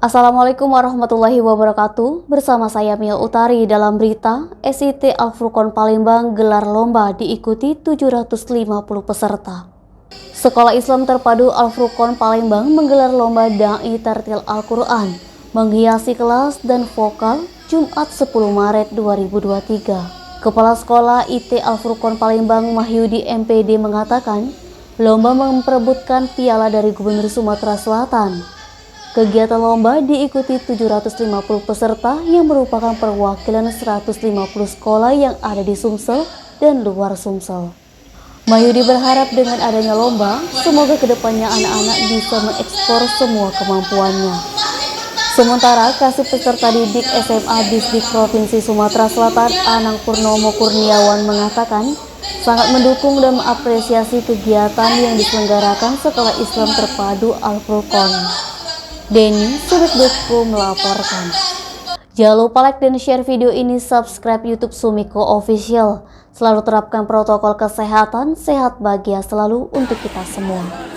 Assalamualaikum warahmatullahi wabarakatuh. Bersama saya Mia Utari dalam berita SIT Al-Furqon Palembang gelar lomba diikuti 750 peserta. Sekolah Islam Terpadu Al-Furqon Palembang menggelar lomba Da'i Tartil Al-Quran menghiasi kelas dan vokal Jumat 10 Maret 2023. Kepala Sekolah IT Al-Furqon Palembang Mahyudi MPD mengatakan lomba memperebutkan piala dari Gubernur Sumatera Selatan. Kegiatan lomba diikuti 750 peserta yang merupakan perwakilan 150 sekolah yang ada di Sumsel dan luar Sumsel. Mahyudi berharap dengan adanya lomba, semoga kedepannya anak-anak bisa mengekspor semua kemampuannya. Sementara kasih peserta didik SMA Distrik Provinsi Sumatera Selatan Anang Purnomo Kurniawan mengatakan sangat mendukung dan mengapresiasi kegiatan yang diselenggarakan Sekolah Islam Terpadu Al-Furqon. Denny Surik.co melaporkan. Jangan lupa like dan share video ini, subscribe YouTube Sumiko Official. Selalu terapkan protokol kesehatan, sehat bahagia selalu untuk kita semua.